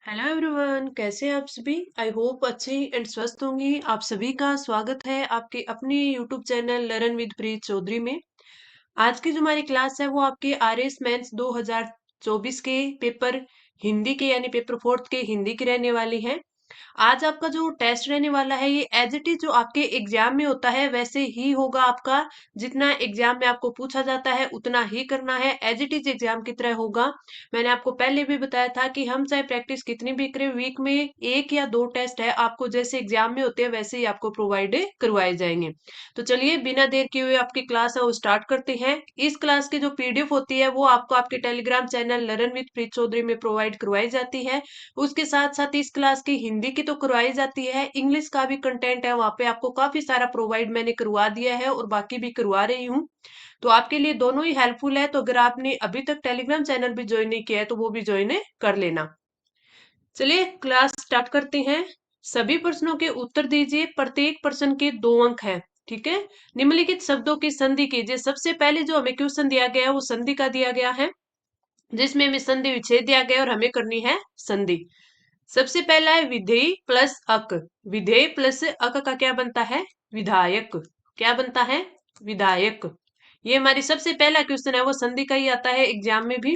Hello everyone, कैसे हैं आप सभी। आई होप अच्छे एंड स्वस्थ होंगे। आप सभी का स्वागत है आपके अपने यूट्यूब चैनल लर्न विद प्रीत चौधरी में। आज की जो हमारी क्लास है वो आपके आरएस मेंस 2024 के पेपर हिंदी के यानी पेपर फोर्थ के हिंदी की रहने वाली है। आज आपका जो टेस्ट रहने वाला है ये एज इट इज जो आपके एग्जाम में होता है वैसे ही होगा आपका। जितना एग्जाम में आपको पूछा जाता है उतना ही करना है, एज इट इज एग्जाम की तरह होगा। मैंने आपको पहले भी बताया था कि हम चाहे प्रैक्टिस कितनी भी करें, वीक में एक या दो टेस्ट है आपको जैसे एग्जाम में होते हैं वैसे ही आपको प्रोवाइड करवाए जाएंगे। तो चलिए बिना देर किए हुए आपकी क्लास है वो स्टार्ट करते हैं। इस क्लास की जो पीडीएफ होती है वो आपको आपके टेलीग्राम चैनल लर्न विद प्रीत चौधरी में प्रोवाइड करवाई जाती है। उसके साथ साथ इस क्लास की हिंदी की तो करवाई जाती है, इंग्लिश का भी कंटेंट है वहां पे आपको काफी सारा प्रोवाइड मैंने करवा दिया है और बाकी भी करवा रही हूँ। तो आपके लिए दोनों ही हेल्पफुल है। तो अगर आपने अभी तक टेलीग्राम चैनल भी ज्वाइन नहीं किया है तो वो भी ज्वाइन कर लेना। चलिए क्लास स्टार्ट करते हैं। सभी प्रश्नों के उत्तर दीजिए, प्रत्येक प्रश्न के 2 अंक है। ठीक है। निम्नलिखित शब्दों की संधि कीजिए। सबसे पहले जो हमें क्वेश्चन दिया गया है वो संधि का दिया गया है, जिसमें हमें संधि विच्छेद दिया गया है और हमें करनी है संधि। सबसे पहला है विधेय प्लस अक। विधेय प्लस अक का क्या बनता है? विधायक। क्या बनता है? विधायक। ये हमारी सबसे पहला क्वेश्चन है, वो संधि का ही आता है एग्जाम में भी।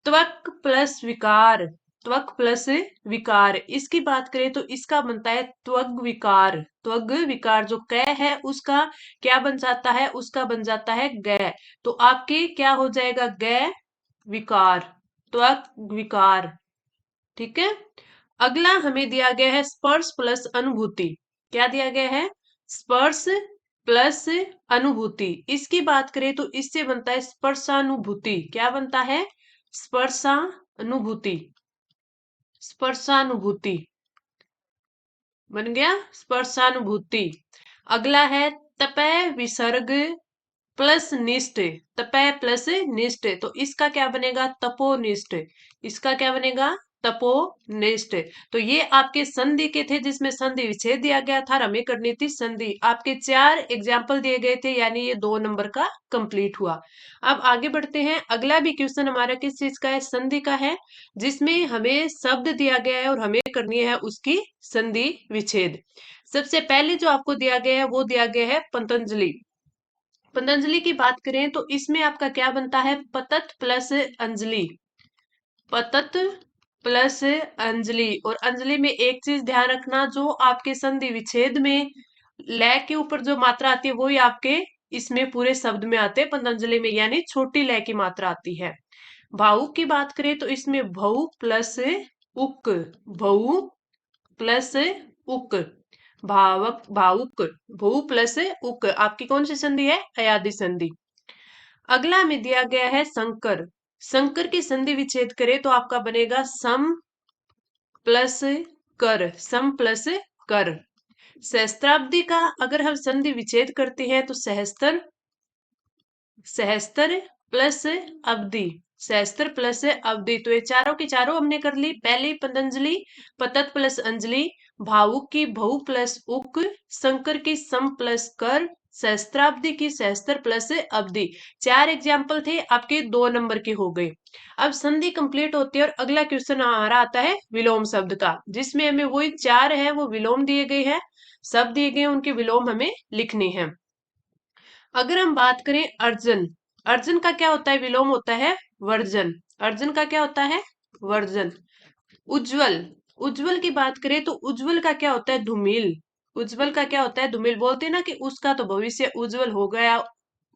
त्वक प्लस विकार। त्वक प्लस विकार, इसकी बात करें तो इसका बनता है त्वग विकार। त्वग विकार जो क है उसका क्या बन जाता है? उसका बन जाता है ग। तो आपके क्या हो जाएगा? ग विकार, त्वक विकार। ठीक है। अगला हमें दिया गया है स्पर्श प्लस अनुभूति। क्या दिया गया है? स्पर्श प्लस अनुभूति। इसकी बात करें तो इससे बनता है स्पर्शानुभूति। क्या बनता है? स्पर्शानुभूति। स्पर्शानुभूति बन गया स्पर्शानुभूति। अगला है तपय विसर्ग प्लस निष्ठ। तपय प्लस निष्ठ, तो इसका क्या बनेगा? तपोनिष्ठ। इसका क्या बनेगा? तपोनिष्ठ। तो ये आपके संधि के थे जिसमें संधि विच्छेद दिया गया था और हमें करनी थी संधि। आपके 4 एग्जाम्पल दिए गए थे यानी ये 2 नंबर का कंप्लीट हुआ। अब आगे बढ़ते हैं। अगला भी क्वेश्चन हमारा किस चीज का है? संधि का है, जिसमें हमें शब्द दिया गया है और हमें करनी है उसकी संधि विच्छेद। सबसे पहले जो आपको दिया गया है वो दिया गया है पतंजलि। पतंजलि की बात करें तो इसमें आपका क्या बनता है? पतत प्लस अंजलि। पतत प्लस अंजलि। और अंजलि में एक चीज ध्यान रखना, जो आपके संधि विच्छेद में लय के ऊपर जो मात्रा आती है वही आपके इसमें पूरे शब्द में आते हैं पतंजलि में, यानी छोटी लय की मात्रा आती है। भावुक की बात करें तो इसमें भऊ प्लस उक। भऊ प्लस उक। भावक भावुक। भू प्लस उक आपकी कौन सी संधि है? अयादि संधि। अगला में दिया गया है संकर। संकर की संधि विच्छेद करें तो आपका बनेगा सम प्लस कर। सम प्लस कर। सहस्त्राब्दी का अगर हम संधि विच्छेद करते हैं तो सहस्त्र। सहस्त्र प्लस अवधि। सहस्त्र प्लस अवधि, तो ये चारों की चारों हमने कर ली। पहली पतंजलि पतत प्लस अंजलि, भावुक की भऊ प्लस उक, संकर की सम प्लस कर, सहस्त्राब्दी की सहस्त्र प्लस अवधि। 4 एग्जाम्पल थे आपके, 2 नंबर के हो गए। अब संधि कंप्लीट होती है और अगला क्वेश्चन हमारा आता है विलोम शब्द का, जिसमें हमें वही 4 है वो विलोम दिए गए हैं, शब्द दिए गए उनके विलोम हमें लिखने हैं। अगर हम बात करें अर्जन, अर्जन का क्या होता है? विलोम होता है वर्जन। अर्जन का क्या होता है? वर्जन। उज्जवल, उज्जवल की बात करें तो उज्जवल का क्या होता है? धूमिल। उज्जवल का क्या होता है? धूमिल। बोलते हैं ना कि उसका तो भविष्य उज्जवल हो गया,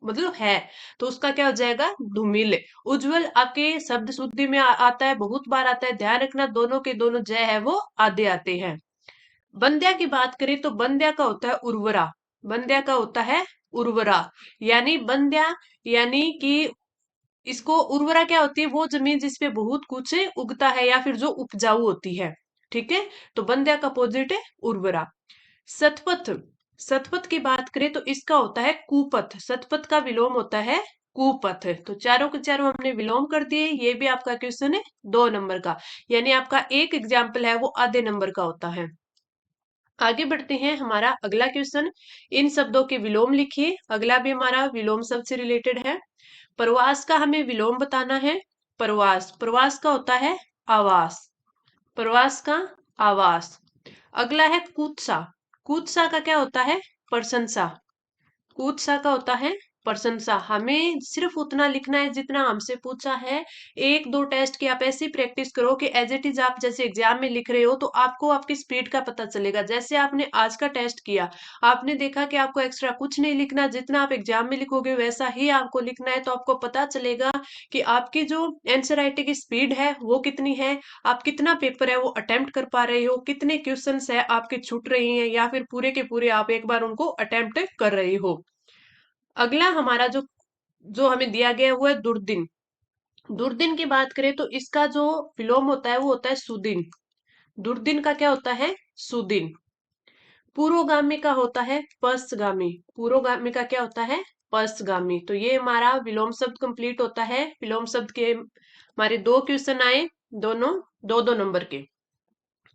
मतलब है, तो उसका क्या हो जाएगा? धूमिल। उज्जवल आपके शब्द शुद्धि में आता है, बहुत बार आता है, ध्यान रखना दोनों के दोनों जय है वो आधे आते हैं। बंध्या की बात करें तो बंध्या का होता है उर्वरा। बंध्या का होता है उर्वरा, यानी बंध्या यानी कि इसको उर्वरा क्या होती है? वो जमीन जिसपे बहुत कुछ उगता है या फिर जो उपजाऊ होती है। ठीक है। तो बंध्या का अपोजिट है उर्वरा। सतपथ, सतपथ की बात करें तो इसका होता है कुपथ। सतपथ का विलोम होता है कुपथ। तो चारों के चारों हमने विलोम कर दिए। ये भी आपका क्वेश्चन है 2 नंबर का, यानी आपका एक एग्जाम्पल है वो आधे नंबर का होता है। आगे बढ़ते हैं। हमारा अगला क्वेश्चन, इन शब्दों के विलोम लिखिए। अगला भी हमारा विलोम शब्द से रिलेटेड है। प्रवास का हमें विलोम बताना है। प्रवास, प्रवास का होता है आवास। प्रवास का आवास। अगला है कुत्सा। कुत्सा का क्या होता है? प्रशंसा। कुत्सा का होता है प्रशंसा। हमें सिर्फ उतना लिखना है जितना हमसे पूछा है। एक दो टेस्ट की आप ऐसी प्रैक्टिस करो कि एज इट इज आप जैसे एग्जाम में लिख रहे हो तो आपको आपकी स्पीड का पता चलेगा। जैसे आपने आज का टेस्ट किया, आपने देखा कि आपको एक्स्ट्रा कुछ नहीं लिखना, जितना आप एग्जाम में लिखोगे वैसा ही आपको लिखना है, तो आपको पता चलेगा कि आपकी जो आंसर राइटिंग की स्पीड है वो कितनी है, आप कितना पेपर है वो अटेम्प्ट कर पा रहे हो, कितने क्वेश्चंस है आपके छूट रही हैं या फिर पूरे के पूरे आप एक बार उनको अटेम्प्ट कर रहे हो। अगला हमारा जो जो हमें दिया गया है वो है दुर्दिन। दुर्दिन की बात करें तो इसका जो विलोम होता है वो होता है सुदिन। दुर्दिन का क्या होता है? सुदिन। पुरोगामी का होता है पश्चगामी। पुरोगामी का क्या होता है? पश्चगामी। तो ये हमारा विलोम शब्द कंप्लीट होता है। विलोम शब्द के हमारे दो क्वेश्चन आए, दोनों दो दो नंबर के।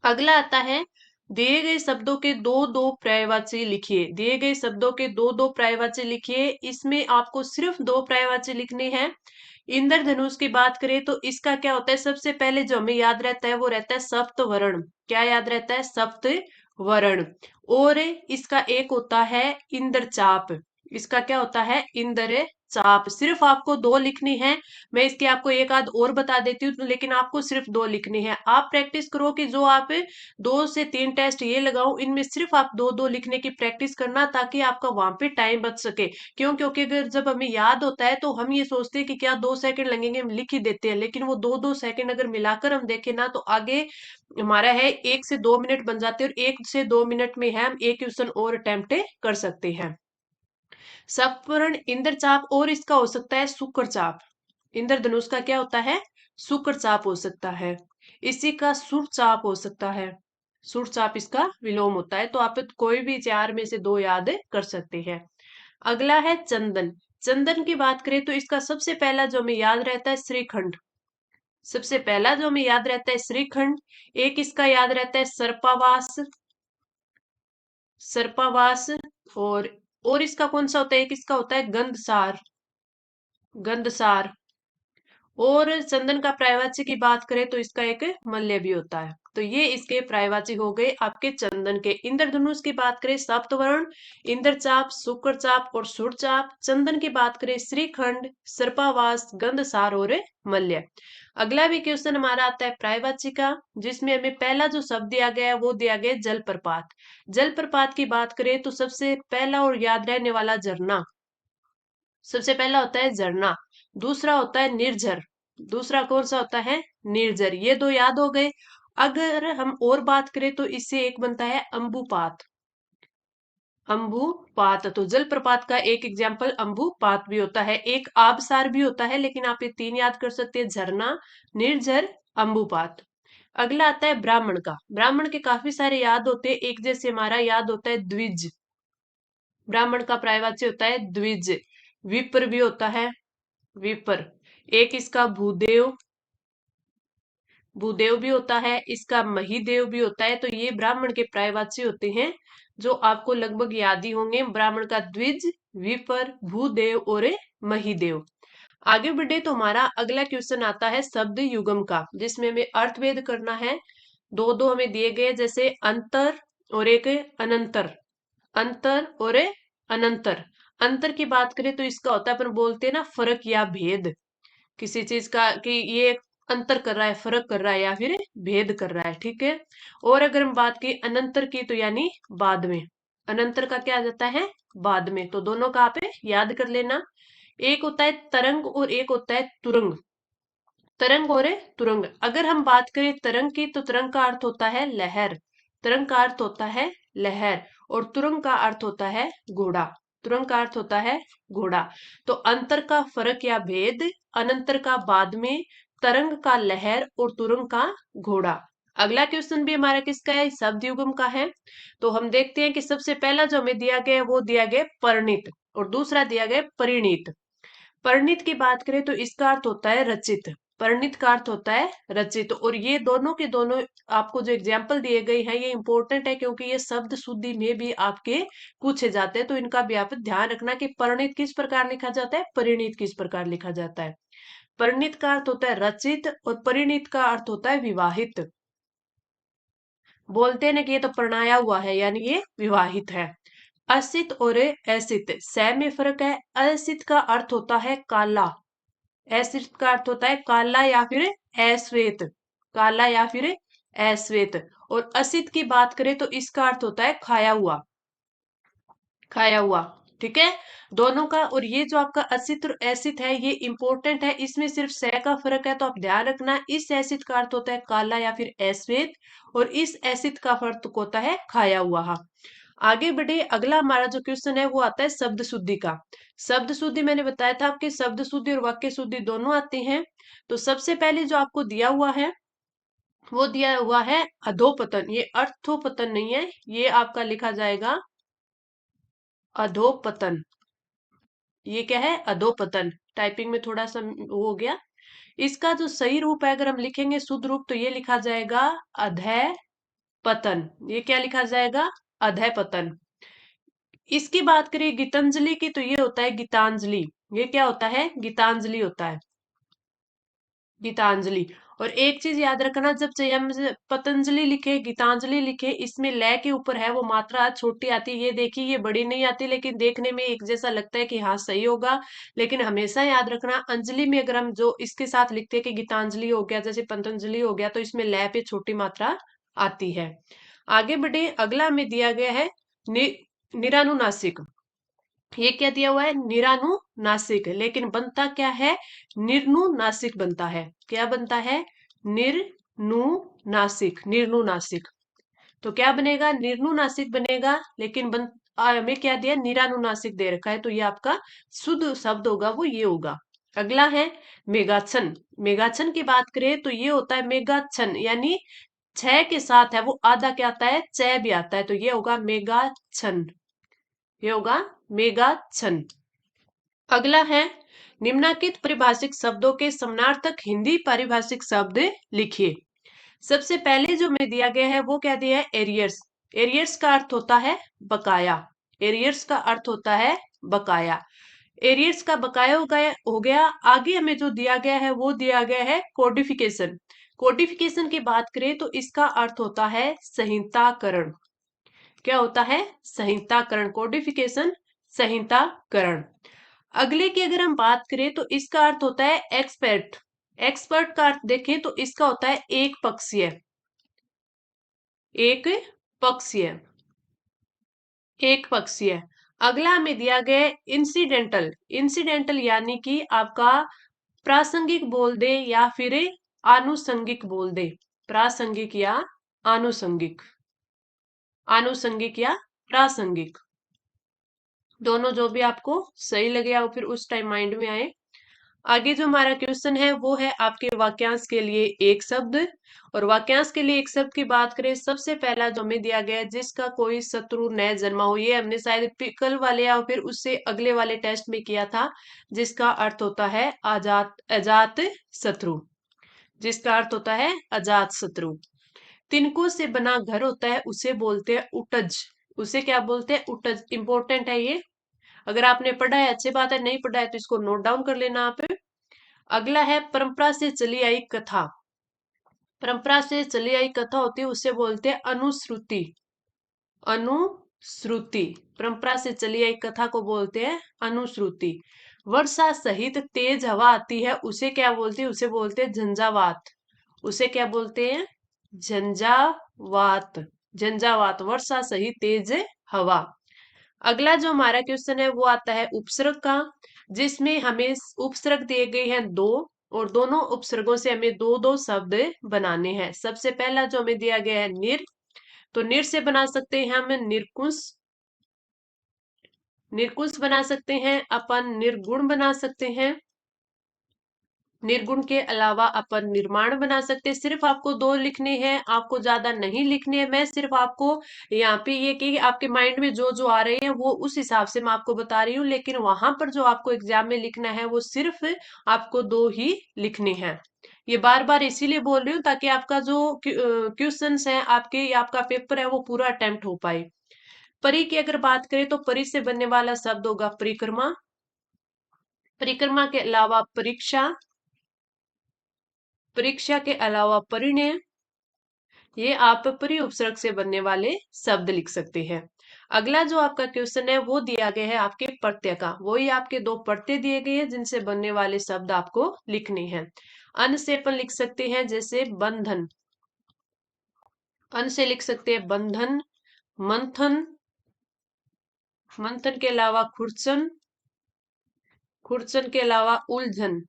अगला आता है दिए गए शब्दों के दो दो पर्यायवाची लिखिए। दिए गए शब्दों के दो दो पर्यायवाची लिखिए। इसमें आपको सिर्फ दो पर्यायवाची लिखने हैं। इंद्रधनुष की बात करें तो इसका क्या होता है? सबसे पहले जो हमें याद रहता है वो रहता है सप्तवर्ण। क्या याद रहता है? सप्तवर्ण। और इसका एक होता है इंद्रचाप। इसका क्या होता है? इंद्र चाप। सिर्फ आपको दो लिखनी है। मैं इसके आपको एक आध और बता देती हूँ, लेकिन आपको सिर्फ दो लिखनी है। आप प्रैक्टिस करो कि जो आप 2 से 3 टेस्ट ये लगाओ, इनमें सिर्फ आप दो दो लिखने की प्रैक्टिस करना, ताकि आपका वहां पे टाइम बच सके। क्यों? क्योंकि अगर जब हमें याद होता है तो हम ये सोचते हैं कि क्या 2 सेकंड लगेंगे, हम लिख ही देते हैं, लेकिन वो दो दो सेकंड अगर मिलाकर हम देखें ना तो आगे हमारा है 1 से 2 मिनट बन जाते हैं, और 1 से 2 मिनट में है हम एक क्वेश्चन और अटेम्प्ट कर सकते हैं। सप्तवर्ण इंद्रचाप, और इसका हो सकता है शुक्रचाप। इंद्रधनुष का क्या होता है? शुक्रचाप हो सकता है। इसी का सुरचाप हो सकता है। सुरचाप इसका विलोम होता है। तो आप कोई भी चार में से दो याद कर सकते हैं। अगला है चंदन। चंदन की बात करें तो इसका सबसे पहला जो हमें याद रहता है श्रीखंड। सबसे पहला जो हमें याद रहता है श्रीखंड। एक इसका याद रहता है सर्पावास। सर्पावास। और और इसका कौन सा होता है? एक इसका होता है गंधसार। गंधसार। और चंदन का पर्यायवाची की बात करें तो इसका एक मल्य भी होता है। तो ये इसके पर्यायवाची हो गए आपके चंदन के। इंद्रधनुष की बात करें सप्तवर्ण, इंद्रचाप, शुक्रचाप और सुरचाप। चंदन की बात करें श्रीखंड, सर्पावास, गंधसार और मल्य। अगला भी क्वेश्चन हमारा आता है पर्यायवाची का, जिसमें हमें पहला जो शब्द दिया गया है वो दिया गया है जलप्रपात। जलप्रपात की बात करें तो सबसे पहला और याद रहने वाला झरना। सबसे पहला होता है झरना। दूसरा होता है निर्झर। दूसरा कौन सा होता है? निर्झर। ये दो याद हो गए। अगर हम और बात करें तो इससे एक बनता है अंबुपात। अंबुपात। तो जलप्रपात का एक एग्जाम्पल अंबुपात भी होता है। एक आबसार भी होता है, लेकिन आप ये तीन याद कर सकते हैं: झरना, निर्झर, अंबुपात। अगला आता है ब्राह्मण का। ब्राह्मण के काफी सारे याद होते हैं। एक जैसे हमारा याद होता है द्विज। ब्राह्मण का पर्यायवाची होता है द्विज। विप्र भी होता है, विपर। एक इसका भूदेव, भूदेव भी होता है। इसका महिदेव भी होता है। तो ये ब्राह्मण के पर्यायवाची होते हैं, जो आपको लगभग याद ही होंगे। ब्राह्मण का द्विज, विपर, भूदेव और महिदेव। आगे बढ़े तो हमारा अगला क्वेश्चन आता है शब्द युगम का, जिसमें हमें अर्थभेद करना है। दो दो हमें दिए गए, जैसे अंतर और एक अनंतर। अंतर और अनंतर। अंतर की बात करें तो इसका होता है, अपन बोलते हैं ना, फर्क या भेद किसी चीज का, कि ये अंतर कर रहा है, फर्क कर रहा है या फिर भेद कर रहा है। ठीक है। और अगर हम बात की अनंतर की तो यानी बाद में। अनंतर का क्या आ जाता है? बाद में। तो दोनों का आप याद कर लेना। एक होता है तरंग और एक होता है तुरंग। तरंग और तुरंग। अगर हम बात करें तरंग की तो तरंग का अर्थ होता है लहर। तरंग का अर्थ होता है लहर। और तुरंग का अर्थ होता है घोड़ा। तुरंग का अर्थ होता है घोड़ा। तो अंतर का फर्क या भेद, अनंतर का बाद में, तरंग का लहर और तुरंग का घोड़ा। अगला क्वेश्चन भी हमारा किसका है? शब्द युग्म का है। तो हम देखते हैं कि सबसे पहला जो हमें दिया गया है वो दिया गया परिणित, और दूसरा दिया गया परिणीत। परिणित की बात करें तो इसका अर्थ होता है रचित। परिणित का अर्थ होता है रचित। और ये दोनों के दोनों आपको जो एग्जाम्पल दिए गए हैं ये इंपॉर्टेंट है, क्योंकि ये शब्द शुद्धि में भी आपके पूछे जाते हैं। तो इनका भी आप ध्यान रखना कि परिणित किस प्रकार लिखा जाता है, परिणीत किस प्रकार लिखा जाता है। परिणित का अर्थ होता है रचित और परिणीत का अर्थ होता है विवाहित। बोलते ना कि ये तो परणाया हुआ है, यानी ये विवाहित है। असित और असित, स में फर्क है। असित का अर्थ होता है काला, असित का अर्थ होता है काला या फिर अश्वेत, काला या फिर अश्वेत। और असित की बात करें तो इसका अर्थ होता है खाया हुआ, खाया हुआ। ठीक है, दोनों का। और ये जो आपका असित और एसित है ये इंपॉर्टेंट है, इसमें सिर्फ स का फर्क है, तो आप ध्यान रखना। इस एसिड का अर्थ होता है काला या फिर अश्वेत, और इस एसिड का अर्थ होता है खाया हुआ। हाँ, आगे बढ़े। अगला हमारा जो क्वेश्चन है वो आता है शब्द शुद्धि का। शब्द शुद्धि मैंने बताया था आपके शब्द शुद्धि और वाक्य शुद्धि दोनों आते हैं। तो सबसे पहले जो आपको दिया हुआ है वो दिया हुआ है अधोपतन। ये अर्थोपतन नहीं है, ये आपका लिखा जाएगा अधोपतन। ये क्या है? अधोपतन। टाइपिंग में थोड़ा सा वो हो गया। इसका जो सही रूप है अगर हम लिखेंगे शुद्ध रूप, तो ये लिखा जाएगा अधय पतन। ये क्या लिखा जाएगा? अधय पतन। इसकी बात करें गीतांजलि की, तो ये होता है गीतांजलि। ये क्या होता है? गीतांजलि होता है, गीतांजलि। और एक चीज याद रखना, जब चाहे हम पतंजलि लिखे गीतांजलि लिखे, इसमें लय के ऊपर है वो मात्रा छोटी आती है। ये देखिए, ये बड़ी नहीं आती, लेकिन देखने में एक जैसा लगता है कि हाँ सही होगा। लेकिन हमेशा याद रखना, अंजलि में अगर हम जो इसके साथ लिखते हैं कि गीतांजलि हो गया, जैसे पतंजलि हो गया, तो इसमें लय पे छोटी मात्रा आती है। आगे बढ़े। अगला हमें दिया गया है नि, निरानुनासिक। ये क्या दिया हुआ है? निरानुनासिक, लेकिन बनता क्या है? निर्नुनासिक बनता है। क्या बनता है? निर्नुनासिक, निर्नुनासिक। तो क्या बनेगा? निर्नुनासिक बनेगा, लेकिन हमें क्या दिया? निरानुनासिक दे रखा है, तो ये आपका शुद्ध शब्द होगा वो ये होगा। अगला है मेगाछन। मेगाछन की बात करें तो ये होता है मेगाछन, यानी छ के साथ है वो आधा क्या आता है? च भी आता है, तो ये होगा मेगाछन। ये होगा मेगाछन। अगला है निम्नलिखित परिभाषिक शब्दों के समानार्थक हिंदी पारिभाषिक शब्द लिखिए। सबसे पहले जो में दिया गया है वो क्या दिया है? एरियर्स। एरियर्स का अर्थ होता है बकाया। एरियर्स का अर्थ होता है बकाया। एरियर्स का बकाया हो गया। आगे हमें जो दिया गया है वो दिया गया है कोडिफिकेशन। कोडिफिकेशन की बात करें तो इसका अर्थ होता है संहिताकरण। क्या होता है? संहिताकरण। कोडिफिकेशन, संहिताकरण। अगले की अगर हम बात करें तो इसका अर्थ होता है एक्सपर्ट। एक्सपर्ट का अर्थ देखें तो इसका होता है एक पक्षीय। एक पक्षीय, एक पक्षीय। अगला हमें दिया गया है इंसिडेंटल। इंसिडेंटल यानी कि आपका प्रासंगिक बोल दे या फिर आनुषंगिक बोल दे। प्रासंगिक या आनुषंगिक, आनुषंगिक या प्रासंगिक, दोनों जो भी आपको सही लगे या फिर उस टाइम माइंड में आए। आगे जो हमारा क्वेश्चन है वो है आपके वाक्यांश के लिए एक शब्द। और वाक्यांश के लिए एक शब्द की बात करें, सबसे पहला जो हमें दिया गया है जिसका कोई शत्रु न जन्मा हो। ये हमने शायद कल वाले या फिर उससे अगले वाले टेस्ट में किया था। जिसका अर्थ होता है अजात, अजात शत्रु। जिसका अर्थ होता है अजात शत्रु। तिनकों से बना घर होता है उसे बोलते हैं उटज। उसे क्या बोलते हैं? उटज। इंपॉर्टेंट है ये, अगर आपने पढ़ा है अच्छी बात है, नहीं पढ़ा है तो इसको नोट डाउन कर लेना आप। अगला है परंपरा से चली आई कथा। परंपरा से चली आई कथा होती है उसे बोलते हैं अनुश्रुति। अनुश्रुति। परंपरा से चली आई कथा को बोलते हैं अनुश्रुति। वर्षा सहित तेज हवा आती है उसे क्या बोलते हैं? उसे बोलते हैं झंझावात। उसे क्या बोलते हैं? झंझावात। झंझावात, वर्षा सहित तेज हवा। अगला जो हमारा क्वेश्चन है वो आता है उपसर्ग का, जिसमें हमें उपसर्ग दिए गए हैं दो, और दोनों उपसर्गों से हमें दो दो शब्द बनाने हैं। सबसे पहला जो हमें दिया गया है निर, तो निर से बना सकते हैं हम निर्कुश। निर्कुश बना सकते हैं अपन, निर्गुण बना सकते हैं। निर्गुण के अलावा अपन निर्माण बना सकते हैं। सिर्फ आपको दो लिखने हैं, आपको ज्यादा नहीं लिखने हैं। मैं सिर्फ आपको यहाँ पे ये कि आपके माइंड में जो जो आ रहे हैं वो उस हिसाब से मैं आपको बता रही हूँ, लेकिन वहां पर जो आपको एग्जाम में लिखना है वो सिर्फ आपको दो ही लिखने हैं। ये बार बार इसीलिए बोल रही हूँ ताकि आपका जो क्वेश्चंस है आपके, आपका पेपर है वो पूरा अटेम्प्ट हो पाए। परी की अगर बात करें तो परी से बनने वाला शब्द होगा परिक्रमा। परिक्रमा के अलावा परीक्षा, परीक्षा के अलावा परिणय, ये आप प्री उपसर्ग से बनने वाले शब्द लिख सकते हैं। अगला जो आपका क्वेश्चन है वो दिया गया है आपके प्रत्यय का, वही आपके दो प्रत्यय दिए गए हैं जिनसे बनने वाले शब्द आपको लिखने हैं। अन से अपन लिख सकते हैं जैसे बंधन, अन से लिख सकते हैं बंधन, मंथन, मंथन के अलावा खुरचन, खुरचन के अलावा उलझन,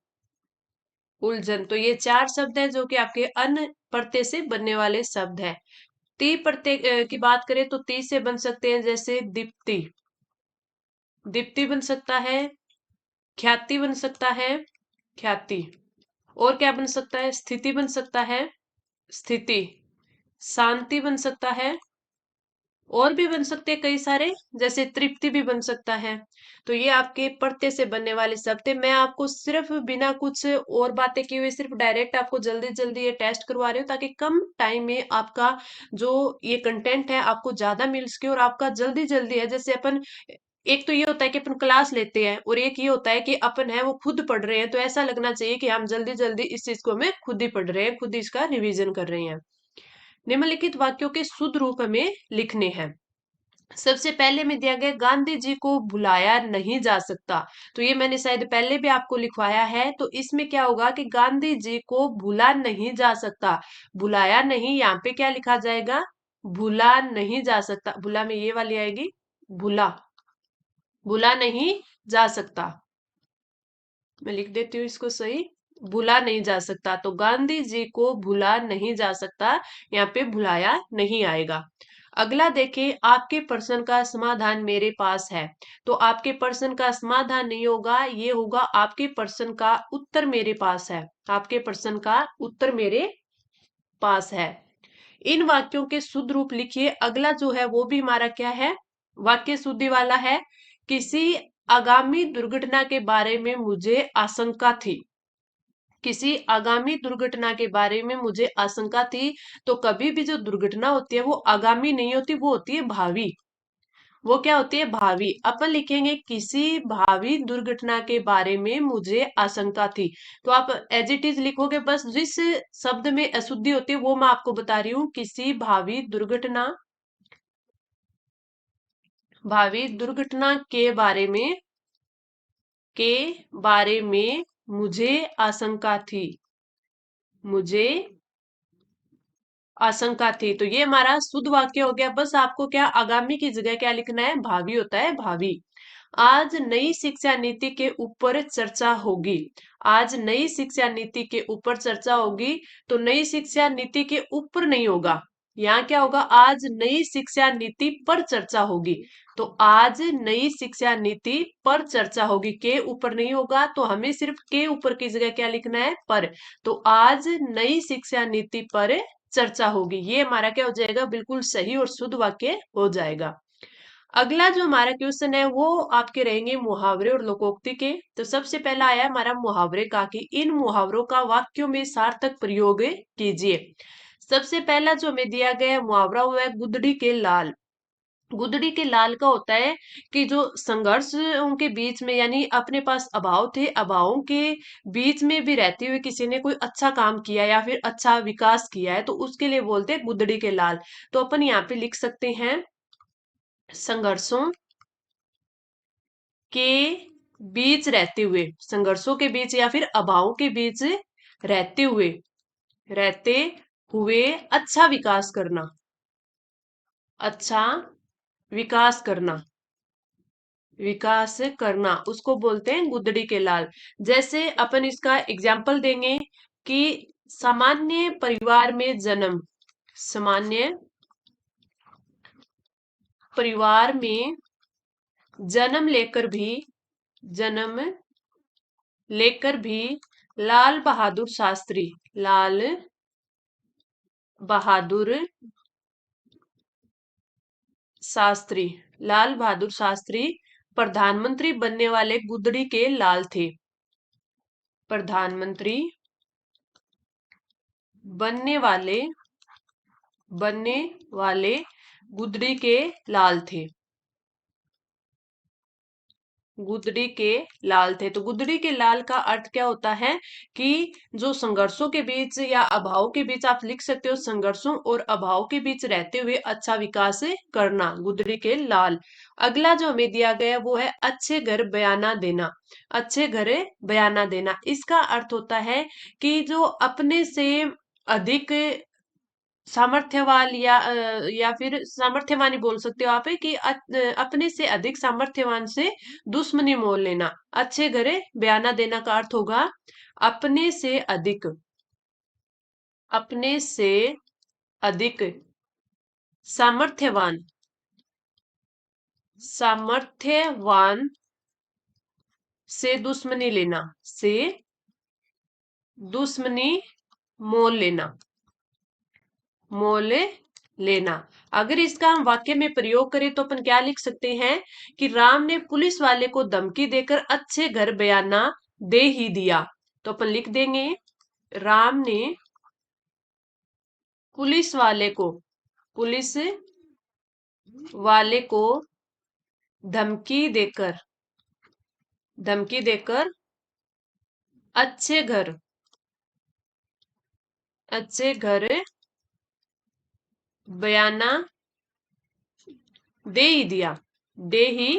उलझन। तो ये चार शब्द है जो कि आपके अन प्रत्यय से बनने वाले शब्द है। ती प्रत्यय की बात करें तो ती से बन सकते हैं जैसे दीप्ति, दीप्ति बन सकता है, ख्याति बन सकता है, ख्याति। और क्या बन सकता है? स्थिति बन सकता है, स्थिति। शांति बन सकता है, और भी बन सकते हैं कई सारे, जैसे तृप्ति भी बन सकता है। तो ये आपके प्रत्यय से बनने वाले शब्द है। मैं आपको सिर्फ बिना कुछ और बातें किए हुए सिर्फ डायरेक्ट आपको जल्दी जल्दी ये टेस्ट करवा रही हूँ ताकि कम टाइम में आपका जो ये कंटेंट है आपको ज्यादा मिल सके और आपका जल्दी जल्दी है। जैसे अपन, एक तो ये होता है कि अपन क्लास लेते हैं और एक ये होता है कि अपन है वो खुद पढ़ रहे हैं, तो ऐसा लगना चाहिए कि हम जल्दी जल्दी इस चीज को हमें खुद ही पढ़ रहे हैं, खुद ही इसका रिवीजन कर रहे हैं। निम्नलिखित वाक्यों के शुद्ध रूप हमें लिखने हैं। सबसे पहले में दिया गया गांधी जी को भुलाया नहीं जा सकता। तो ये मैंने शायद पहले भी आपको लिखवाया है, तो इसमें क्या होगा कि गांधी जी को भुला नहीं जा सकता। भुलाया नहीं, यहाँ पे क्या लिखा जाएगा? भुला नहीं जा सकता। भुला में ये वाली आएगी, भुला, भुला नहीं जा सकता। मैं लिख देती हूँ इसको सही, भुला नहीं जा सकता। तो गांधी जी को भुला नहीं जा सकता, यहाँ पे भुलाया नहीं आएगा। अगला देखिए, आपके प्रश्न का समाधान मेरे पास है। तो आपके प्रश्न का समाधान नहीं होगा, ये होगा आपके प्रश्न का उत्तर मेरे पास है। आपके प्रश्न का उत्तर मेरे पास है। इन वाक्यों के शुद्ध रूप लिखिए। अगला जो है वो भी हमारा क्या है? वाक्य शुद्धि वाला है। किसी आगामी दुर्घटना के बारे में मुझे आशंका थी। किसी आगामी दुर्घटना के बारे में मुझे आशंका थी। तो कभी भी जो दुर्घटना होती है वो आगामी नहीं होती, वो होती है भावी। वो क्या होती है? भावी। अपन लिखेंगे किसी भावी दुर्घटना के बारे में मुझे आशंका थी। तो आप एज इट इज लिखोगे, बस जिस शब्द में अशुद्धि होती है वो मैं आपको बता रही हूँ। किसी भावी दुर्घटना, भावी दुर्घटना के बारे में मुझे आशंका थी, मुझे आशंका थी। तो ये हमारा शुद्ध वाक्य हो गया। बस आपको क्या आगामी की जगह क्या लिखना है? भावी होता है, भावी। आज नई शिक्षा नीति के ऊपर चर्चा होगी। आज नई शिक्षा नीति के ऊपर चर्चा होगी। तो नई शिक्षा नीति के ऊपर नहीं होगा, यहाँ क्या होगा? आज नई शिक्षा नीति पर चर्चा होगी। तो आज नई शिक्षा नीति पर चर्चा होगी, के ऊपर नहीं होगा। तो हमें सिर्फ के ऊपर की जगह क्या लिखना है? पर। तो आज नई शिक्षा नीति पर चर्चा होगी, ये हमारा क्या हो जाएगा? बिल्कुल सही और शुद्ध वाक्य हो जाएगा। अगला जो हमारा क्वेश्चन है वो आपके रहेंगे मुहावरे और लोकोक्ति के। तो सबसे पहला आया हमारा मुहावरे का कि इन मुहावरों का वाक्यों में सार्थक प्रयोग कीजिए। सबसे पहला जो हमें दिया गया है मुहावरा वो है गुदड़ी के लाल। गुदड़ी के लाल का होता है कि जो संघर्ष उनके बीच में, यानी अपने पास अभाव थे, अभावों के बीच में भी रहते हुए किसी ने कोई अच्छा काम किया या फिर अच्छा विकास किया है, तो उसके लिए बोलते हैं गुदड़ी के लाल। तो अपन यहाँ पे लिख सकते हैं संघर्षों के बीच रहते हुए, संघर्षों के बीच या फिर अभावों के बीच रहते हुए, रहते हुए अच्छा विकास करना, अच्छा विकास करना, विकास करना, उसको बोलते हैं गुदड़ी के लाल। जैसे अपन इसका एग्जाम्पल देंगे कि सामान्य परिवार में जन्म, सामान्य परिवार में जन्म लेकर भी, जन्म लेकर भी लाल बहादुर शास्त्री, लाल बहादुर शास्त्री, लाल बहादुर शास्त्री प्रधानमंत्री बनने वाले गुदड़ी के लाल थे। प्रधानमंत्री बनने वाले, बनने वाले गुदड़ी के लाल थे। गुदड़ी के लाल थे। तो गुदड़ी के लाल का अर्थ क्या होता है कि जो संघर्षों के बीच या अभाव के बीच, आप लिख सकते हो संघर्षों और अभाव के बीच रहते हुए अच्छा विकास करना, गुदड़ी के लाल। अगला जो हमें दिया गया वो है अच्छे घर बयाना देना। अच्छे घर बयाना देना, इसका अर्थ होता है कि जो अपने से अधिक सामर्थ्यवान या फिर सामर्थ्यवान ही बोल सकते हो आप, है कि अपने से अधिक सामर्थ्यवान से दुश्मनी मोल लेना। अच्छे घरे बयाना देना का अर्थ होगा अपने से अधिक, अपने से अधिक सामर्थ्यवान, सामर्थ्यवान से दुश्मनी लेना, से दुश्मनी मोल लेना, मोल लेना। अगर इसका हम वाक्य में प्रयोग करें तो अपन क्या लिख सकते हैं कि राम ने पुलिस वाले को धमकी देकर अच्छे घर बयाना दे ही दिया। तो अपन लिख देंगे राम ने पुलिस वाले को, पुलिस वाले को धमकी देकर, धमकी देकर अच्छे घर, अच्छे घर बयाना दे ही दिया, दे ही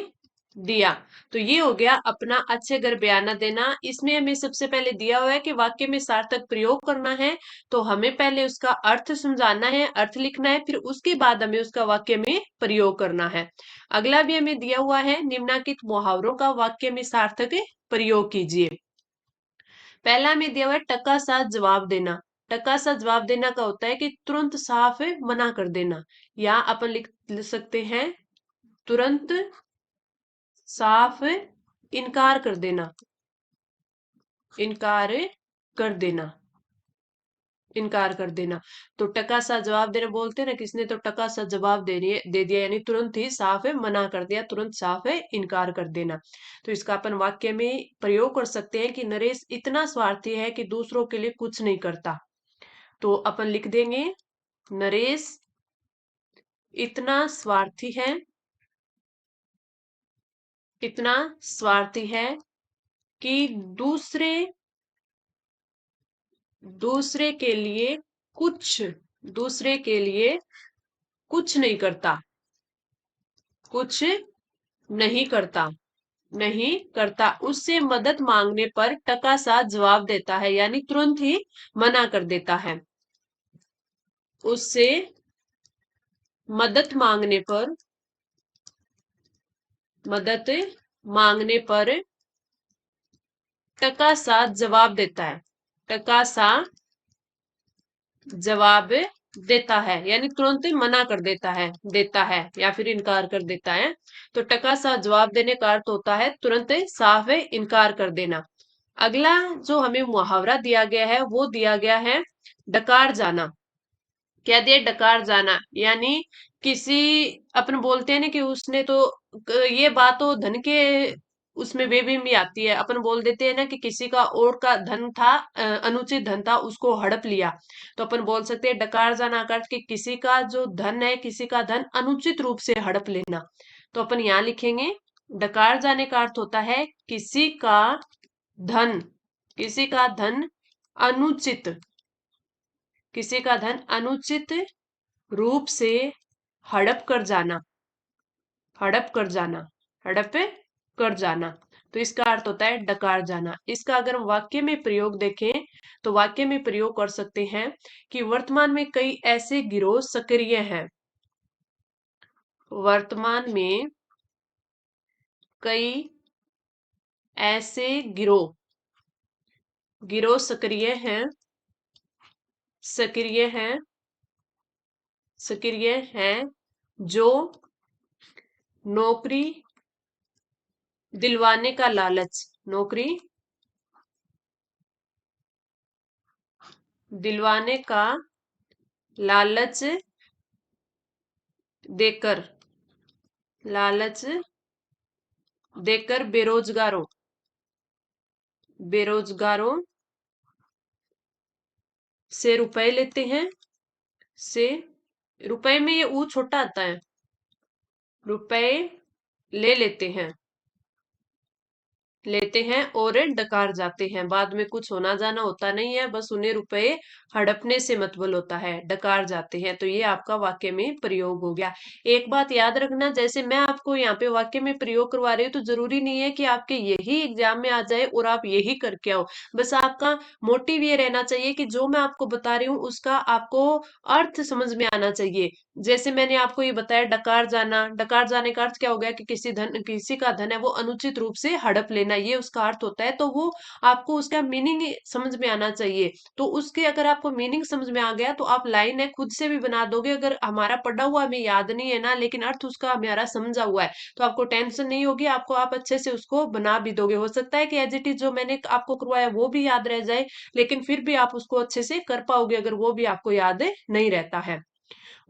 दिया। तो ये हो गया अपना अच्छे घर बयाना देना। इसमें हमें सबसे पहले दिया हुआ है कि वाक्य में सार्थक प्रयोग करना है, तो हमें पहले उसका अर्थ समझाना है, अर्थ लिखना है, फिर उसके बाद हमें उसका वाक्य में प्रयोग करना है। अगला भी हमें दिया हुआ है निम्नलिखित मुहावरों का वाक्य में सार्थक प्रयोग कीजिए। पहला में दिया हुआ है टका सा जवाब देना। टका सा जवाब देना का होता है कि तुरंत साफ मना कर देना, या अपन लिख सकते हैं तुरंत साफ इनकार कर देना, इनकार कर देना, इनकार कर देना। तो टका सा जवाब देना बोलते हैं ना, किसने तो टका सा जवाब दे दिया, यानी तुरंत ही साफ है मना कर दिया, तुरंत साफ है इनकार कर देना। तो इसका अपन वाक्य में प्रयोग कर सकते हैं कि नरेश इतना स्वार्थी है कि दूसरों के लिए कुछ नहीं करता। तो अपन लिख देंगे नरेश इतना स्वार्थी है, इतना स्वार्थी है कि दूसरे, दूसरे के लिए कुछ, दूसरे के लिए कुछ नहीं करता, कुछ नहीं करता, नहीं करता। उससे मदद मांगने पर टका सा जवाब देता है, यानी तुरंत ही मना कर देता है। उससे मदद मांगने पर, मदद मांगने पर टका सा जवाब देता है, टका सा जवाब देता है, यानी तुरंत मना कर देता है या फिर इनकार कर देता है। तो टका सा जवाब देने का अर्थ होता है तुरंत साफ इनकार कर देना। अगला जो हमें मुहावरा दिया गया है वो दिया गया है डकार जाना। क्या दिया? डकार जाना, यानी किसी, अपन बोलते हैं ना कि उसने तो ये बात तो धन के उसमें वे भी आती है। अपन बोल देते हैं ना कि किसी का और का धन था, अनुचित धन था, उसको हड़प लिया। तो अपन बोल सकते हैं डकार जाना का अर्थ कि किसी का जो धन है, किसी का धन अनुचित रूप से हड़प लेना। तो अपन यहाँ लिखेंगे डकार जाने का अर्थ होता है किसी का धन, किसी का धन अनुचित, किसी का धन अनुचित रूप से हड़प कर जाना, हड़प कर जाना, हड़प कर जाना। तो इसका अर्थ होता है डकार जाना। इसका अगर हम वाक्य में प्रयोग देखें तो वाक्य में प्रयोग कर सकते हैं कि वर्तमान में कई ऐसे गिरोह सक्रिय हैं, वर्तमान में कई ऐसे गिरोह, गिरोह सक्रिय हैं, सक्रिय हैं, सक्रिय हैं जो नौकरी दिलवाने का लालच, नौकरी दिलवाने का लालच देकर, लालच देकर बेरोजगारों, बेरोजगारों से रुपए लेते हैं, से, रुपए में ये ऊ छोटा आता है, रुपए ले लेते हैं, लेते हैं और डकार जाते हैं। बाद में कुछ होना जाना होता नहीं है, बस उन्हें रुपए हड़पने से मतलब होता है, डकार जाते हैं। तो ये आपका वाक्य में प्रयोग हो गया। एक बात याद रखना, जैसे मैं आपको यहाँ पे वाक्य में प्रयोग करवा रही हूँ तो जरूरी नहीं है कि आपके यही एग्जाम में आ जाए और आप यही करके आओ। बस आपका मोटिव ये रहना चाहिए कि जो मैं आपको बता रही हूँ उसका आपको अर्थ समझ में आना चाहिए। जैसे मैंने आपको ये बताया, डकार जाना, डकार जाने का अर्थ क्या हो गया कि किसी का धन है वो अनुचित रूप से हड़प लेना, ये उसका अर्थ होता है। तो वो आपको उसका मीनिंग समझ में आना चाहिए। तो उसके अगर आपको मीनिंग समझ में आ गया तो आप लाइन है खुद से भी बना दोगे। अगर हमारा पढ़ा हुआ हमें याद नहीं है ना, लेकिन अर्थ उसका हमारा समझा हुआ है, तो आपको टेंशन नहीं होगी, आपको आप अच्छे से उसको बना भी दोगे। हो सकता है कि एज इट इज जो मैंने आपको करवाया वो भी याद रह जाए, लेकिन फिर भी आप उसको अच्छे से कर पाओगे अगर वो भी आपको याद नहीं रहता है।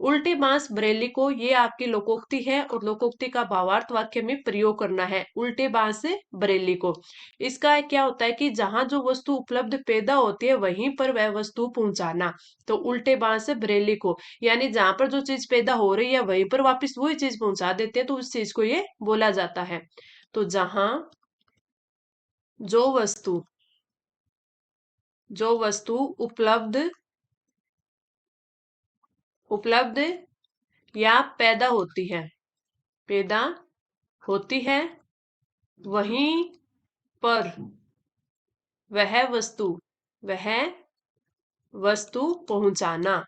उल्टे बांस बरेली को, ये आपकी लोकोक्ति है और लोकोक्ति का भावार्थ वाक्य में प्रयोग करना है। उल्टे बांस बरेली को, इसका क्या होता है कि जहां जो वस्तु उपलब्ध पैदा होती है वहीं पर वह वस्तु पहुंचाना। तो उल्टे बांस बरेली को यानी जहां पर जो चीज पैदा हो रही है वहीं पर वापस वही चीज पहुंचा देते हैं, तो उस चीज को ये बोला जाता है। तो जहां जो वस्तु उपलब्ध उपलब्ध या पैदा होती है, पैदा होती है, वहीं पर वह वस्तु पहुंचाना,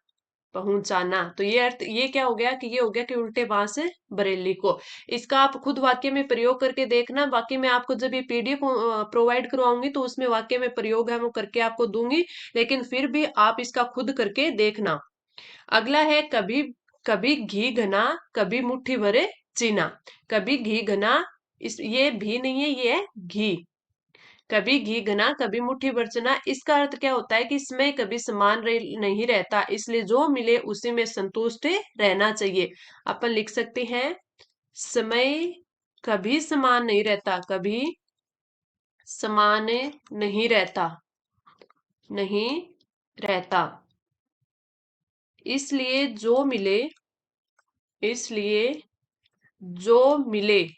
पहुंचाना। तो ये अर्थ, ये क्या हो गया कि ये हो गया कि उल्टे बांस बरेली को। इसका आप खुद वाक्य में प्रयोग करके देखना। बाकी मैं आपको जब ये पीडीएफ प्रोवाइड करवाऊंगी तो उसमें वाक्य में प्रयोग है वो करके आपको दूंगी, लेकिन फिर भी आप इसका खुद करके देखना। अगला है कभी, कभी घी घना, कभी मुट्ठी भरे चीना। कभी घी घना, इस ये भी नहीं है, ये है घी। कभी घी घना, कभी मुट्ठी भर चना, इसका अर्थ क्या होता है कि इसमें कभी समान नहीं रहता, इसलिए जो मिले उसी में संतुष्ट रहना चाहिए। अपन लिख सकते हैं, समय कभी समान नहीं रहता, कभी समान नहीं रहता, नहीं रहता, इसलिए जो मिले, इसलिए जो मिले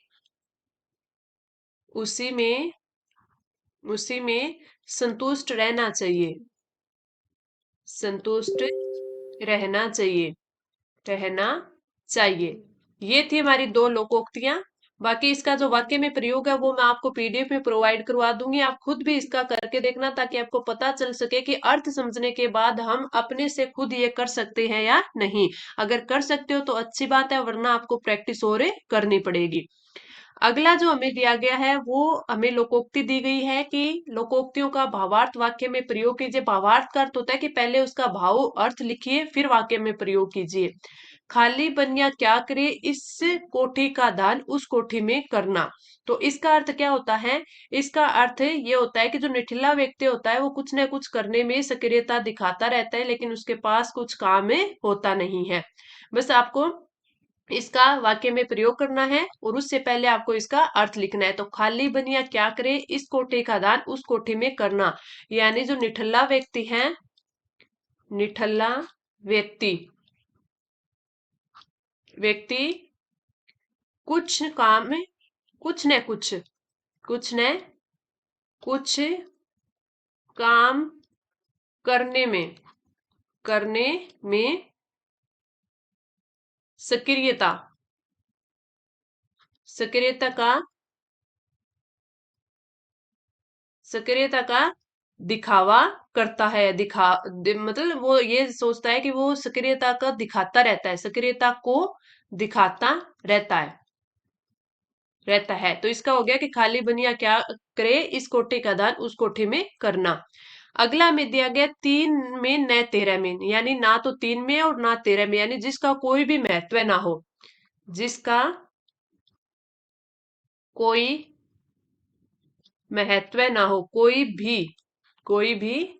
उसी में, उसी में संतुष्ट रहना चाहिए, संतुष्ट रहना चाहिए, रहना चाहिए। ये थी हमारी दो लोकोक्तियां। बाकी इसका जो वाक्य में प्रयोग है वो मैं आपको पीडीएफ में प्रोवाइड करवा दूंगी, आप खुद भी इसका करके देखना ताकि आपको पता चल सके कि अर्थ समझने के बाद हम अपने से खुद ये कर सकते हैं या नहीं। अगर कर सकते हो तो अच्छी बात है, वरना आपको प्रैक्टिस और करनी पड़ेगी। अगला जो हमें दिया गया है वो हमें लोकोक्ति दी गई है कि लोकोक्तियों का भावार्थ वाक्य में प्रयोग कीजिए। भावार्थ का अर्थ होता है कि पहले उसका भाव अर्थ लिखिए फिर वाक्य में प्रयोग कीजिए। खाली बनिया क्या करे, इस कोठी का दान उस कोठी में करना। तो इसका अर्थ क्या होता है? इसका अर्थ ये होता है कि जो निठिल्ला व्यक्ति होता है वो कुछ न कुछ करने में सक्रियता दिखाता रहता है, लेकिन उसके पास कुछ काम में होता नहीं है। बस आपको इसका वाक्य में प्रयोग करना है और उससे पहले आपको इसका अर्थ लिखना है। तो खाली बनिया क्या करे, इस कोठे का दान उस कोठे में करना, यानी जो निठल्ला व्यक्ति है, निठल्ला व्यक्ति व्यक्ति कुछ काम, कुछ न कुछ, कुछ न कुछ काम करने में, करने में सक्रियता, सक्रियता का, सक्रियता का दिखावा करता है। मतलब वो ये सोचता है कि वो सक्रियता का दिखाता रहता है, सक्रियता को दिखाता रहता है, रहता है। तो इसका हो गया कि खाली बनिया क्या करे, इस कोठे का दान उस कोठे में करना। अगला में दिया गया तीन में न तेरह में, यानी ना तो तीन में और ना तेरह में, यानी जिसका कोई भी महत्व ना हो, जिसका कोई महत्व ना हो, कोई भी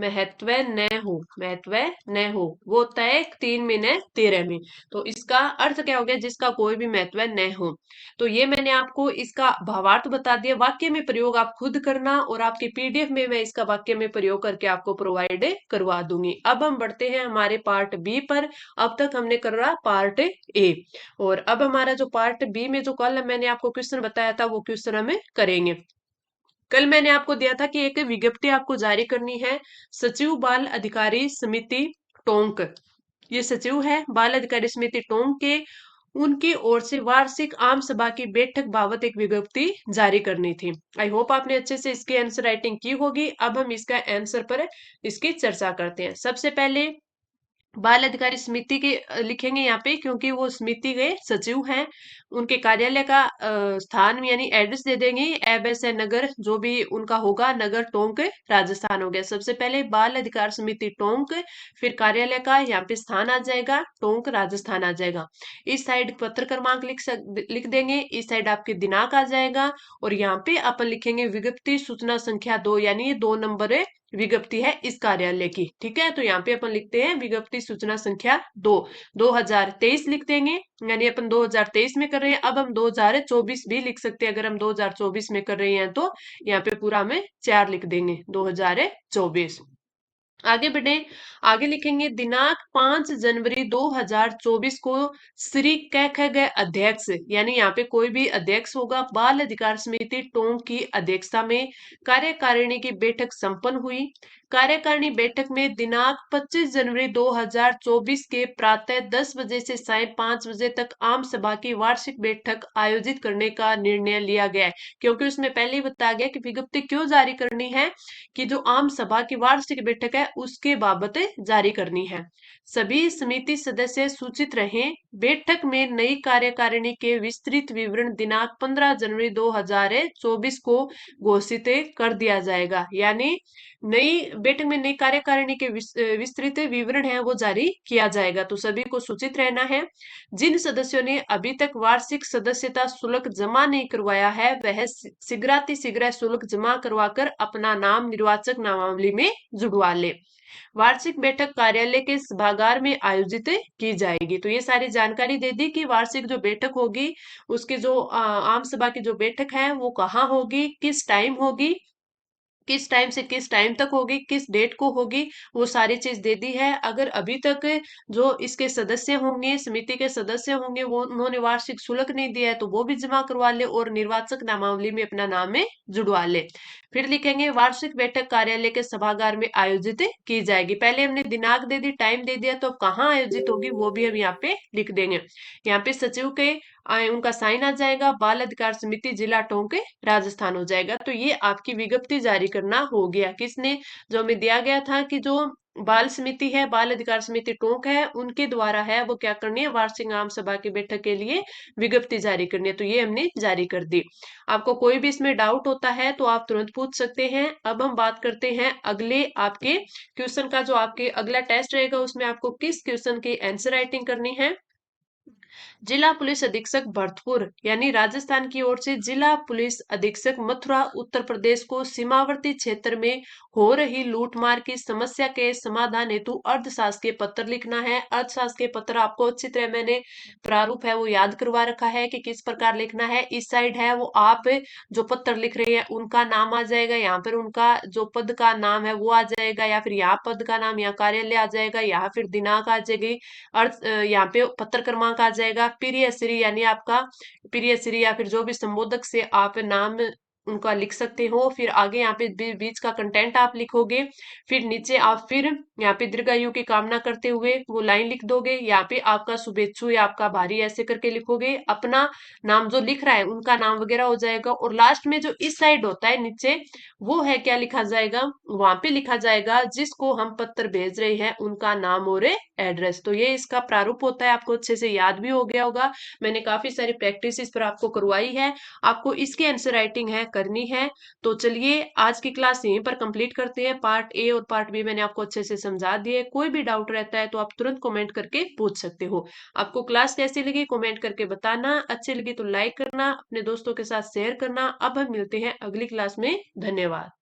महत्व न हो, महत्व न हो, वो होता है तीन में न तेरह में। तो इसका अर्थ क्या हो गया? जिसका कोई भी महत्व न हो। तो ये मैंने आपको इसका भावार्थ बता दिया। वाक्य में प्रयोग आप खुद करना और आपके पीडीएफ में मैं इसका वाक्य में प्रयोग करके आपको प्रोवाइड करवा दूंगी। अब हम बढ़ते हैं हमारे पार्ट बी पर। अब तक हमने कर रहा पार्ट ए, और अब हमारा जो पार्ट बी में जो कल मैंने आपको क्वेश्चन बताया था वो क्वेश्चन हमें करेंगे। कल मैंने आपको दिया था कि एक विज्ञप्ति आपको जारी करनी है, सचिव बाल अधिकारी समिति टोंक। ये सचिव है बाल अधिकारी समिति टोंक के, उनकी ओर से वार्षिक आम सभा की बैठक बाबत एक विज्ञप्ति जारी करनी थी। आई होप आपने अच्छे से इसकी आंसर राइटिंग की होगी। अब हम इसका आंसर पर इसकी चर्चा करते हैं। सबसे पहले बाल अधिकारी समिति के लिखेंगे यहाँ पे, क्योंकि वो समिति के सचिव हैं। उनके कार्यालय का स्थान यानी एड्रेस दे देंगे, एब ऐसे नगर जो भी उनका होगा, नगर टोंक राजस्थान हो गया। सबसे पहले बाल अधिकार समिति टोंक, फिर कार्यालय का यहाँ पे स्थान आ जाएगा, टोंक राजस्थान आ जाएगा। इस साइड पत्र क्रमांक लिख देंगे, इस साइड आपके दिनांक आ जाएगा, और यहाँ पे अपन लिखेंगे विज्ञप्ति सूचना संख्या 2, यानी ये 2 नंबर विज्ञप्ति है इस कार्यालय की। ठीक है, तो यहाँ पे अपन लिखते हैं विज्ञप्ति सूचना संख्या 2, 2023 लिख देंगे, यानी अपन 2023 में कर रहे हैं। अब हम 2024 भी लिख सकते हैं, अगर हम 2024 में कर रहे हैं तो यहाँ पे पूरा में 4 लिख देंगे, 2024। आगे बढ़े, आगे लिखेंगे दिनांक 5 जनवरी 2024 को श्री कह गए अध्यक्ष, यानी यहाँ पे कोई भी अध्यक्ष होगा, बाल अधिकार समिति टोंक की अध्यक्षता में कार्यकारिणी की बैठक संपन्न हुई। कार्यकारिणी बैठक में दिनांक 25 जनवरी 2024 के प्रातः 10 बजे से साय 5 बजे तक आम सभा की वार्षिक बैठक आयोजित करने का निर्णय लिया गया है। क्योंकि उसमें पहले ही बताया गया कि विज्ञप्ति क्यों जारी करनी है, कि जो आम सभा की वार्षिक बैठक है उसके बाबत जारी करनी है। सभी समिति सदस्य सूचित रहें। बैठक में नई कार्यकारिणी के विस्तृत विवरण दिनांक 15 जनवरी 2024 को घोषित कर दिया जाएगा, यानी नई बैठक में नई कार्यकारिणी के विस्तृत विवरण है वो जारी किया जाएगा, तो सभी को सूचित रहना है। जिन सदस्यों ने अभी तक वार्षिक सदस्यता शुल्क जमा नहीं करवाया है, वह शीघ्र शुल्क जमा करवाकर अपना नाम निर्वाचक नामावली में जुड़वा ले। वार्षिक बैठक कार्यालय के सभागार में आयोजित की जाएगी। तो ये सारी जानकारी दे दी कि वार्षिक जो बैठक होगी, उसके जो आम सभा की जो बैठक है वो कहाँ होगी, किस टाइम होगी, किस टाइम से किस टाइम तक होगी, किस डेट को होगी, वो सारी चीज दे दी है। अगर अभी तक जो इसके सदस्य होंगे, समिति के सदस्य होंगे, वो उन्होंने वार्षिक शुल्क नहीं दिया है तो वो भी जमा करवा ले और निर्वाचक नामावली में अपना नाम में जुड़वा ले। फिर लिखेंगे वार्षिक बैठक कार्यालय के सभागार में आयोजित की जाएगी। पहले हमने दिनांक दे दी, टाइम दे दिया, तो कहाँ आयोजित होगी वो भी हम यहाँ पे लिख देंगे। यहाँ पे सचिव के उनका साइन आ जाएगा, बाल अधिकार समिति जिला टोंक राजस्थान हो जाएगा। तो ये आपकी विज्ञप्ति जारी करना हो गया। किसने, जो हमें दिया गया था कि जो बाल समिति है, बाल अधिकार समिति टोंक है, उनके द्वारा है वो क्या करनी है, वार्षिक आम सभा की बैठक के लिए विज्ञप्ति जारी करनी है। तो ये हमने जारी कर दी। आपको कोई भी इसमें डाउट होता है तो आप तुरंत पूछ सकते हैं। अब हम बात करते हैं अगले आपके क्वेश्चन का। जो आपके अगला टेस्ट रहेगा उसमें आपको किस क्वेश्चन की आंसर राइटिंग करनी है। जिला पुलिस अधीक्षक भरतपुर, यानी राजस्थान की ओर से जिला पुलिस अधीक्षक मथुरा उत्तर प्रदेश को सीमावर्ती क्षेत्र में हो रही लूटमार की समस्या के समाधान हेतु अर्धशासकीय पत्र लिखना है। अर्धशासकीय पत्र आपको अच्छी तरह मैंने प्रारूप है वो याद करवा रखा है कि किस प्रकार लिखना है। इस साइड है वो आप जो पत्र लिख रहे हैं उनका नाम आ जाएगा, यहाँ पर उनका जो पद का नाम है वो आ जाएगा, या फिर यहाँ पद का नाम, यहाँ कार्यालय आ जाएगा, यहाँ फिर दिनांक आ जाएगी, अर्थ यहाँ पे पत्र क्रमांक आ जाएगा, प्रिय श्री यानी आपका प्रिय श्री या फिर जो भी संबोधक से आप नाम उनका लिख सकते हो। फिर आगे यहाँ पे बीच का कंटेंट आप लिखोगे। फिर नीचे आप फिर यहाँ पे दीर्घायु की कामना करते हुए वो लाइन लिख दोगे। यहाँ पे आपका शुभेच्छु या आपका भारी ऐसे करके लिखोगे। अपना नाम जो लिख रहा है उनका नाम वगैरह हो जाएगा। और लास्ट में जो इस साइड होता है नीचे, वो है क्या लिखा जाएगा, वहां पे लिखा जाएगा जिसको हम पत्र भेज रहे हैं उनका नाम और एड्रेस। तो ये इसका प्रारूप होता है, आपको अच्छे से याद भी हो गया होगा। मैंने काफी सारी प्रैक्टिस इस पर आपको करवाई है। आपको इसकी आंसर राइटिंग है करनी है। तो चलिए आज की क्लास यहीं पर कंप्लीट करते हैं। पार्ट ए और पार्ट बी मैंने आपको अच्छे से समझा दिए। कोई भी डाउट रहता है तो आप तुरंत कमेंट करके पूछ सकते हो। आपको क्लास कैसी लगी कमेंट करके बताना। अच्छी लगी तो लाइक करना, अपने दोस्तों के साथ शेयर करना। अब हम मिलते हैं अगली क्लास में। धन्यवाद।